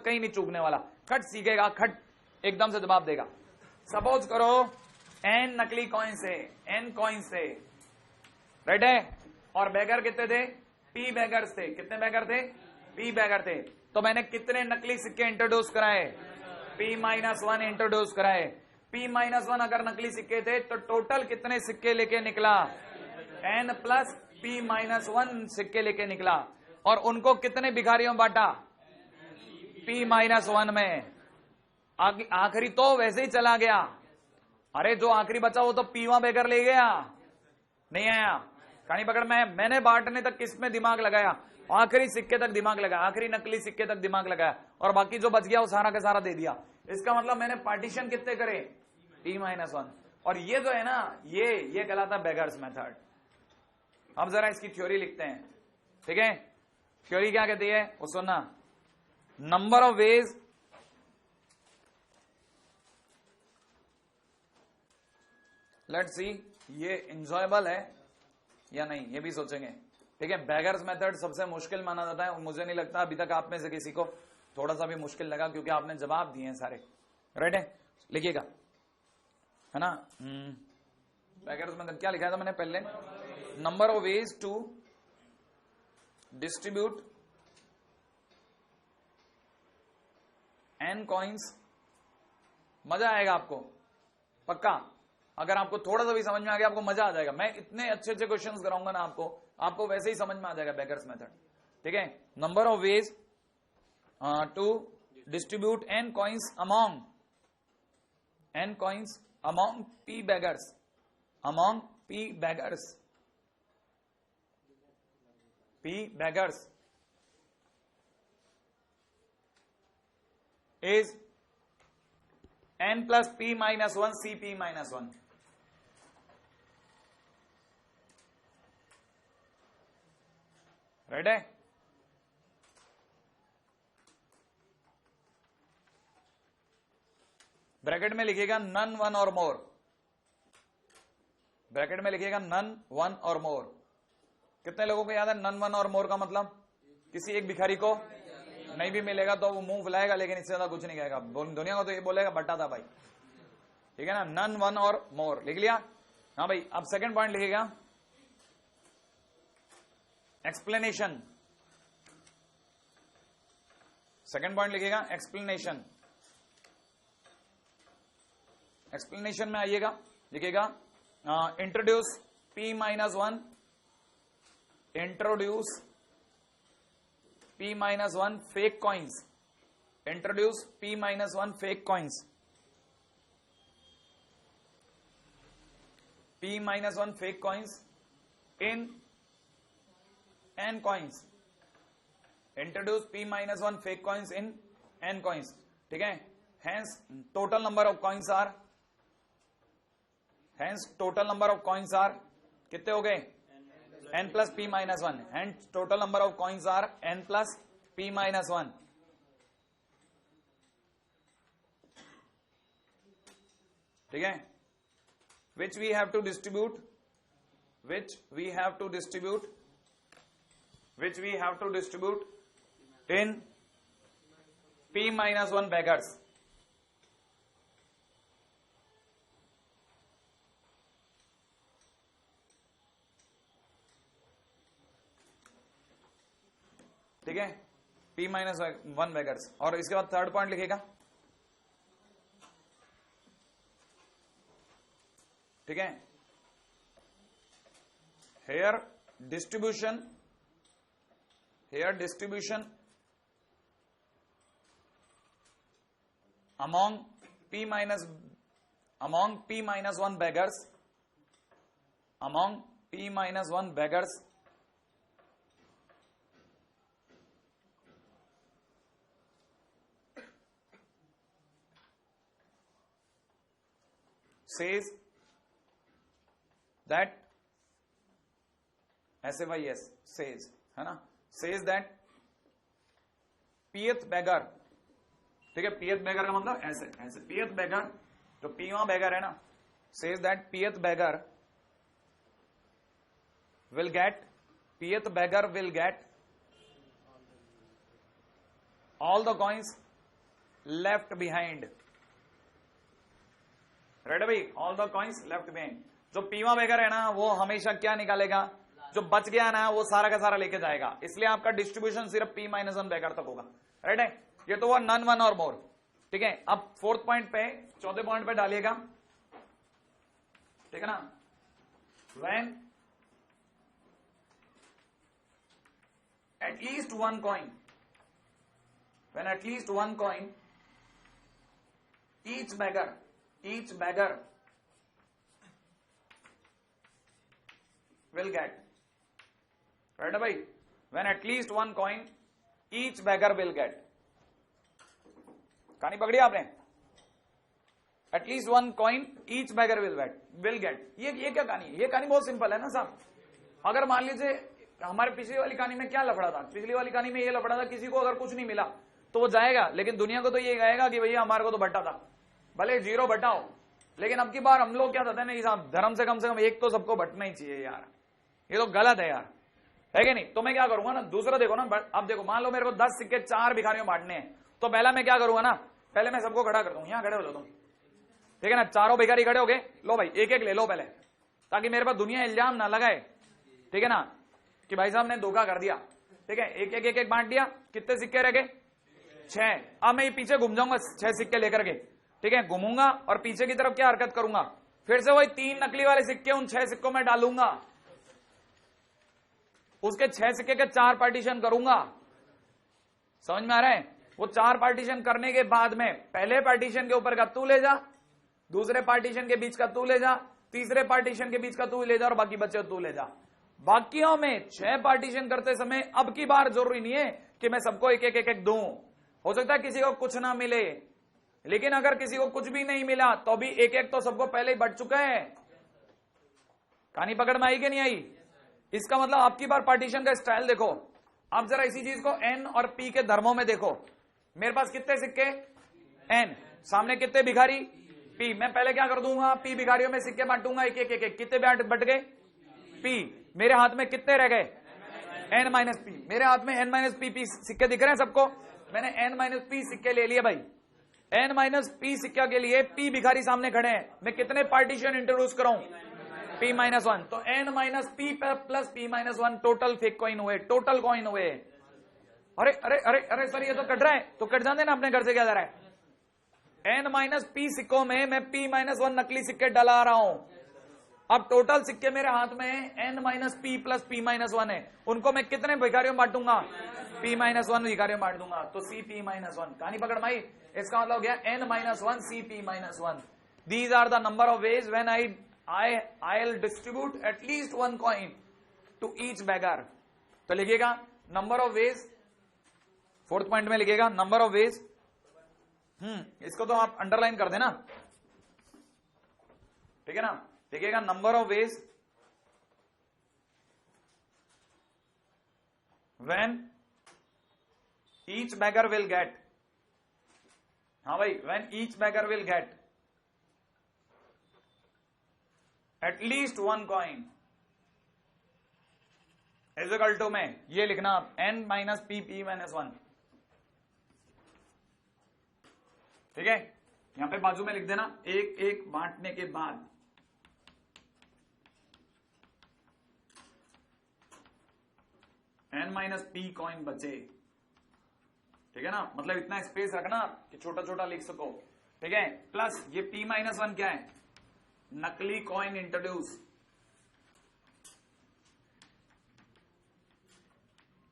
कहीं नहीं चूकने वाला, खट सीखेगा, खट एकदम से जवाब देगा। सपोज करो n नकली कॉइन्स है, n कॉइन्स थे, राइट है, और बैगर कितने थे, p बैगर्स थे। कितने बैगर थे, p बैगर थे। तो मैंने कितने नकली सिक्के इंट्रोड्यूस कराए, p-1 इंट्रोड्यूस कराए। p-1 अगर नकली सिक्के थे तो टोटल कितने सिक्के लेके निकला, n प्लस p-1 सिक्के लेके निकला। और उनको कितने भिखारियों बांटा, p-1 में। आखिरी तो वैसे ही चला गया, अरे जो आखिरी बचा वो तो पीवा बेगर ले गया, नहीं आया। कहानी पकड़ में, मैंने बांटने तक किसमें दिमाग लगाया, आखिरी सिक्के तक दिमाग लगाया, आखिरी नकली सिक्के तक दिमाग लगाया, और बाकी जो बच गया वो सारा का सारा दे दिया। इसका मतलब मैंने पार्टीशन कितने करे, p-1। और ये जो है ना, ये कहलाता है बेगर्स मेथड। अब जरा इसकी थ्योरी लिखते हैं, ठीक है। थ्योरी क्या कहती है वो सुनना। Number of veg let's see ये इंजॉयबल है या नहीं, ये भी सोचेंगे, ठीक है। बेगर्स मेथड सबसे मुश्किल माना जाता है, मुझे नहीं लगता अभी तक आप में से किसी को थोड़ा सा भी मुश्किल लगा, क्योंकि आपने जवाब दिए हैं सारे, राइट है। लिखिएगा, है ना। बेगर्स मेथड क्या लिखा था मैंने पहले, number of ways to distribute n coins. मजा आएगा आपको पक्का, अगर आपको थोड़ा सा भी समझ में आ गया आपको मजा आ जाएगा। मैं इतने अच्छे अच्छे क्वेश्चंस कराऊंगा ना आपको वैसे ही समझ में आ जाएगा बेगर्स मेथड, ठीक है। Number of ways to distribute n coins among p beggars, among p beggars is n plus p-1 cp-1। Right है। ब्रैकेट में लिखिएगा नन वन और मोर, ब्रैकेट में लिखिएगा नन वन और मोर। कितने लोगों को याद है नन वन और मोर का मतलब, किसी एक भिखारी को नहीं भी मिलेगा तो वो मुंह फुलाएगा, लेकिन इससे ज्यादा कुछ नहीं कहेगा, दुनिया को तो ये बोलेगा बट्टा था भाई, ठीक है ना। नन वन और मोर लिख लिया, हाँ भाई। अब सेकंड पॉइंट लिखिएगा एक्सप्लेनेशन, सेकंड पॉइंट लिखिएगा एक्सप्लेनेशन। एक्सप्लेनेशन में आइएगा, लिखिएगा introduce p-1, introduce p-1 fake coins, introduce p-1 fake coins, p-1 fake coins in n coins, introduce p-1 fake coins in n coins, ठीक है। hence total number of coins are कितने हो गए, n plus p-1, hence total number of coins are n plus p-1, ठीक है। which we have to distribute in p-1 beggars, ठीक है। p-1 beggars। और इसके बाद थर्ड पॉइंट लिखेगा, ठीक है। Here distribution among p-1 beggars, says that SAYS says, है ना, says that pth beggar, ठीक है। pth beggar का मतलब ऐसे pth beggar, जो पीवा beggar है ना, says that pth beggar will get all the coins left behind. Red भाई, all the coins left behind. जो पीवा बेगर है ना वो हमेशा क्या निकालेगा, जो बच गया ना वो सारा का सारा लेके जाएगा, इसलिए आपका डिस्ट्रीब्यूशन सिर्फ P-1 बेगर तक होगा। राइट है, ये तो हुआ नन वन और मोर। ठीक है, अब फोर्थ पॉइंट पे, चौथे पॉइंट पे डालिएगा। ठीक है ना, when at least one coin, when at least one coin, each beggar will get, right भाई, when at least one coin each beggar will get, कहानी पकड़ी आपने, at least one coin each beggar will get। ये क्या कहानी है? ये कहानी बहुत सिंपल है ना साहब। अगर मान लीजिए हमारे पिछली वाली कहानी में क्या लफड़ा था, पिछली वाली कहानी में ये लफड़ा था, किसी को अगर कुछ नहीं मिला तो वो जाएगा, लेकिन दुनिया को तो ये कहेगा कि भैया हमारे को तो बट्टा था, भले 0 बटा हो। लेकिन अब की बार हम लोग क्या चाहते हैं ना साहब, धर्म से कम एक तो सबको बटना ही चाहिए यार, ये तो गलत है यार, है कि नहीं? तो मैं क्या करूंगा ना, दूसरा देखो ना, अब देखो मान लो मेरे को 10 सिक्के 4 भिखारियों बांटने हैं, तो पहला मैं क्या करूंगा ना, पहले मैं सबको खड़ा कर दूंगा, यहां खड़े हो लो तुम। ठीक है ना, चारों भिखारी खड़े हो गए, लो भाई एक एक ले लो पहले, ताकि मेरे पास दुनिया इल्जाम ना लगाए। ठीक है ना, कि भाई साहब ने धोखा कर दिया। ठीक है, एक बांट दिया, कितने सिक्के रह गए? 6। अब मैं पीछे घूम जाऊंगा 6 सिक्के लेकर के। ठीक है, घूमूंगा और पीछे की तरफ क्या हरकत करूंगा, फिर से वही 3 नकली वाले सिक्के उन 6 सिक्कों में डालूंगा, उसके 6 सिक्के के 4 पार्टीशन करूंगा। समझ में आ रहा है? वो 4 पार्टीशन करने के बाद में पहले पार्टीशन के ऊपर का तू ले जा, दूसरे पार्टीशन के बीच का तू ले जा, तीसरे पार्टीशन के बीच का तू ले जा, और बाकी बचे तू ले जा। बाकियों में 6 पार्टीशन करते समय अब की बार जरूरी नहीं है कि मैं सबको एक दूं। हो सकता है किसी को कुछ ना मिले, लेकिन अगर किसी को कुछ भी नहीं मिला तो भी एक तो सबको पहले ही बढ़ चुका है। कहानी पकड़ में आई कि नहीं आई? इसका मतलब आपकी बार पार्टीशन का स्टाइल देखो। आप जरा इसी चीज को N और P के धर्मों में देखो। मेरे पास कितने सिक्के? N। सामने कितने भिखारी? P। मैं पहले क्या कर दूंगा, P भिखारियों में सिक्के बांटूंगा एक एक। कितने बट गए? P। मेरे हाथ में कितने रह गए? N-P। मेरे हाथ में N-P सिक्के दिख रहे हैं सबको? मैंने N-P सिक्के ले लिए भाई। N-P सिक्का के लिए P भिखारी सामने खड़े हैं, मैं कितने पार्टीशन इंट्रोड्यूस कराऊं? P-1। तो N-P plus P-1 total fake coin हुए, टोटल कॉइन हुए। अरे अरे अरे अरे सर ये तो कट रहा है, तो कट जाने ना, अपने घर से क्या जा रहा है? N-P सिक्कों में मैं P-1 नकली सिक्के डला रहा हूं। अब टोटल सिक्के मेरे हाथ में N-P प्लस P-1 है, उनको मैं कितने भिखारियों बांटूंगा? P-1 भिखारियों बांट दूंगा, तो C-P-1। कहानी पकड़ में आई? इसका मतलब हो गया N-1 C-P-1। These are the number of ways when I'll distribute at least one coin to each beggar। तो लिखिएगा number of veg, fourth point में लिखिएगा नंबर ऑफ वेज। इसको तो आप अंडरलाइन कर देना, ठीक है ना? लिखिएगा number of veg when each beggar will get, हाँ भाई, when each beggar will get at least one coin is equal to में ये लिखना आप N-P P-1। ठीक है, यहां पे बाजू में लिख देना एक एक बांटने के बाद N-P कॉइन बचे। ठीक है ना, मतलब इतना स्पेस रखना कि छोटा छोटा लिख सको। ठीक है, प्लस ये P-1 क्या है? नकली कॉइन इंट्रोड्यूस,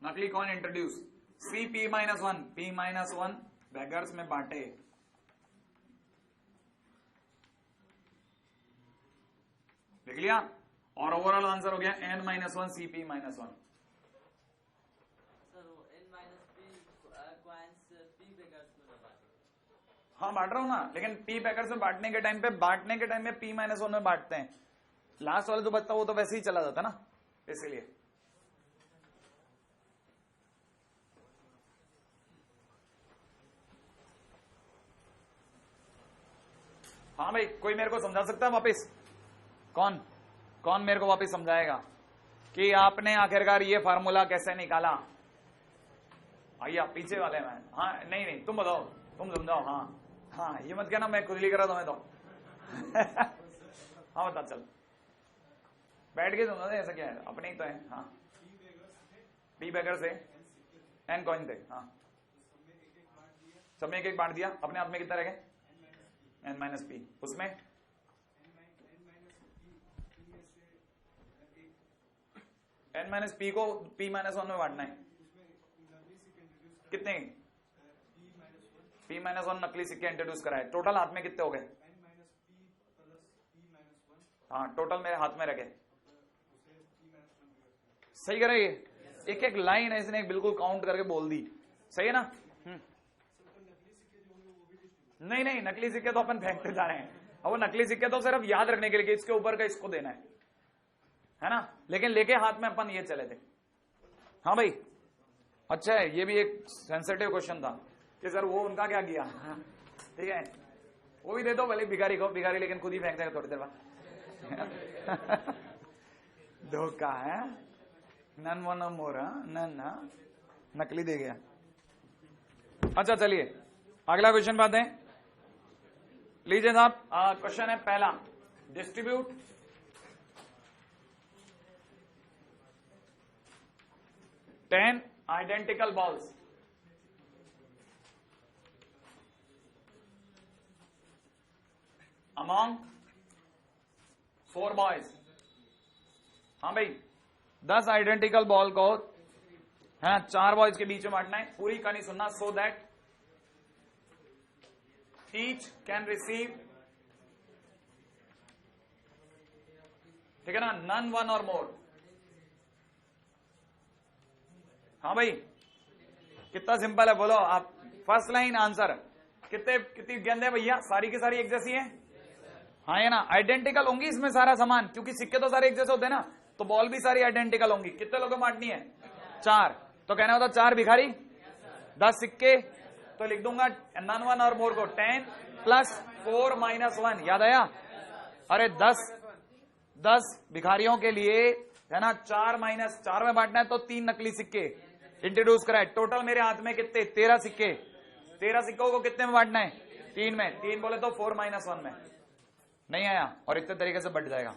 नकली coin introduce. C P-1, P-1 beggars में बांटे। देख लिया? और ओवरऑल आंसर हो गया N-1 C P-1। हाँ बांट रहा हूं ना, लेकिन P बेगर्स में बांटने के टाइम में P-1 में बांटते हैं। लास्ट वाला जो बचता वो तो वैसे ही चला जाता ना, इसीलिए। हाँ भाई, कोई मेरे को समझा सकता है वापस? कौन मेरे को वापस समझाएगा कि आपने आखिरकार ये फार्मूला कैसे निकाला? आइए पीछे वाले में। हाँ नहीं तुम बताओ, तुम समझाओ। हाँ हाँ, ये मत कहना मैं खुद लिख रहा था मैं तो। हाँ बता, चल बैठ के समझा दे, ऐसा क्या है, अपने ही तो है। हाँ, पी बेगर से एन कॉइन थे। हाँ, सब में एक एक बांट दिया, अपने हाथ में कितना रह गए, एन माइनस पी। उसमें एन माइनस पी को पी माइनस वन में बांटना है। कितने, पी माइनस वन नकली सिक्के इंट्रोड्यूस कराए। टोटल हाथ में कितने हो गए, हाँ टोटल मेरे हाथ में रखे। सही करे, ये एक एक लाइन है इसने बिल्कुल काउंट करके बोल दी। सही है ना? नहीं नहीं, नकली सिक्के तो अपन फेंकते जा रहे हैं। अब वो नकली सिक्के तो सिर्फ याद रखने के लिए कि इसके ऊपर का इसको देना है ना, लेकिन लेके हाथ में अपन ये चले थे। हाँ भाई, अच्छा है, ये भी एक सेंसिटिव क्वेश्चन था कि सर वो उनका क्या किया। ठीक है, वो भी दे दो भले भिखारी को, भिखारी लेकिन खुद ही फेंक देगा थोड़ी देर बाद। धोखा है, नन वन मोर, नन नकली दे गया। अच्छा चलिए अगला क्वेश्चन बात है, लीजिए साहब। क्वेश्चन है पहला, distribute 10 identical balls among 4 boys। हाँ भाई, 10 आइडेंटिकल बॉल को है 4 बॉयज के बीच में बांटना है। पूरी कहानी सुनना, so that each can receive, ठीक है ना, नन वन और मोर। हाँ भाई, कितना सिंपल है, बोलो आप। फर्स्ट लाइन आंसर, कितनी गेंदे भैया, सारी की सारी एक जैसी है। हाँ है ना, आइडेंटिकल होंगी इसमें सारा सामान, क्योंकि सिक्के तो सारे एक जैसे होते हैं ना, तो बॉल भी सारी आइडेंटिकल होंगी। कितने लोगों को बांटनी है, 4। तो कहना होता 4 भिखारी 10 सिक्के, तो लिख दूंगा नन वन और मोर को 10 प्लस 4 माइनस 1। याद आया? अरे 10 भिखारियों के लिए है ना, 4 माइनस 4 में बांटना है, तो 3 नकली सिक्के इंट्रोड्यूस कराए। टोटल मेरे हाथ में कितने, 13 सिक्के। 13 सिक्कों को कितने में बांटना है, 3 में। 3 बोले तो 4 माइनस 1 में। नहीं आया, और इतने तरीके से बढ़ जाएगा।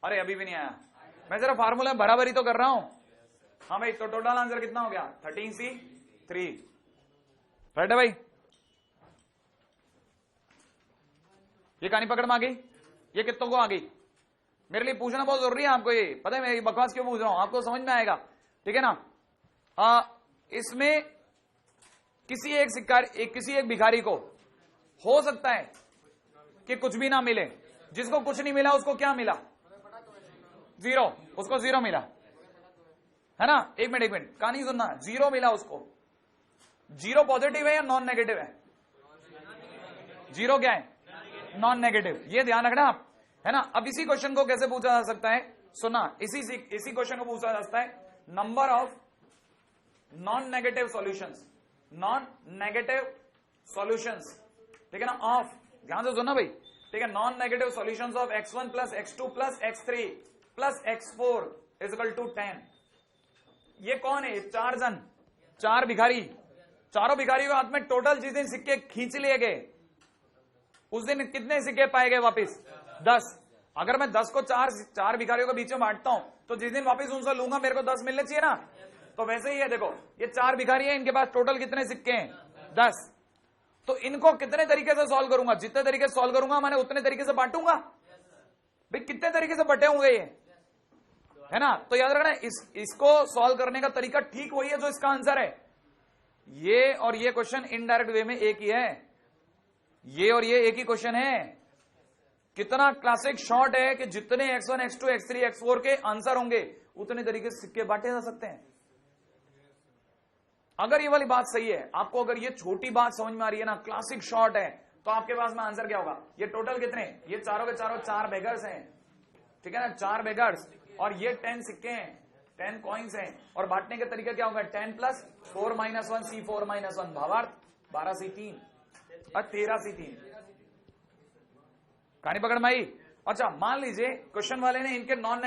अरे अभी भी नहीं आया, मैं जरा फार्मूला बराबरी तो कर रहा हूं। हाँ भाई, तो टोटल आंसर कितना हो गया, 13C 3। राइट है भाई? ये कहानी पकड़ में आ गई, ये कितनों को आ गई? मेरे लिए पूछना बहुत जरूरी है आपको, ये पता है मैं बकवास क्यों पूछ रहा हूं, आपको समझ में आएगा। ठीक है ना? इसमें किसी एक भिखारी को हो सकता है कि कुछ भी ना मिले। जिसको कुछ नहीं मिला उसको क्या मिला, 0। उसको 0 मिला, है ना। एक मिनट कहानी सुनना, 0 मिला उसको। 0 पॉजिटिव है या नॉन नेगेटिव है? 0 क्या है, नॉन नेगेटिव। ये ध्यान रखना आप, है ना। अब इसी क्वेश्चन को कैसे पूछा जा सकता है, सुना, इसी क्वेश्चन को पूछा जा सकता है, number of non negative solutions. Non negative solutions, ठीक है ना, ऑफ, ध्यान से सुनना भाई, ठीक है। Non negative solutions of x1 plus x2 plus x3 plus x4 is equal to 10। ये कौन है, 4 जन, 4 भिखारी। चारों भिखारियों के हाथ में टोटल जिस दिन सिक्के खींच लिए गए उस दिन कितने सिक्के पाए गए वापिस, 10। अगर मैं 10 को 4 भिखारियों के बीच में बांटता हूं तो जिस दिन वापिस उनसे लूंगा मेरे को 10 मिलने चाहिए ना। तो वैसे ही है, देखो ये 4 भिखारी है, इनके पास टोटल कितने सिक्के हैं, 10। तो इनको कितने तरीके से सॉल्व करूंगा, जितने तरीके से सॉल्व करूंगा मैंने उतने तरीके से बांटूंगा। भाई कितने तरीके से बटे होंगे ये, है ना। तो याद रखना, इसको सॉल्व करने का तरीका ठीक वही है जो इसका आंसर है। ये और ये क्वेश्चन इनडायरेक्ट वे में एक ही है, ये और ये एक ही क्वेश्चन है। कितना क्लासिक शॉर्ट है कि जितने x1 x2 x3 x4 के आंसर होंगे उतने तरीके से सिक्के बांटे जा सकते हैं। अगर ये वाली बात सही है, आपको अगर ये छोटी बात समझ में आ रही है ना, क्लासिक शॉर्ट है, तो आपके पास में आंसर क्या होगा। ये टोटल कितने, ये चारों के चारों 4 बेगर्स हैं, ठीक है ना, 4 बेगर्स, और ये 10 सिक्के हैं, 10 कॉइन्स हैं। और बांटने के तरीका क्या होगा, 10 प्लस 4 माइनस 1 C4 माइनस 1, भावार्थ 12C3 और 13C3। कहानी पकड़ में आई। अच्छा मान लीजिए क्वेश्चन वाले ने इनके नॉन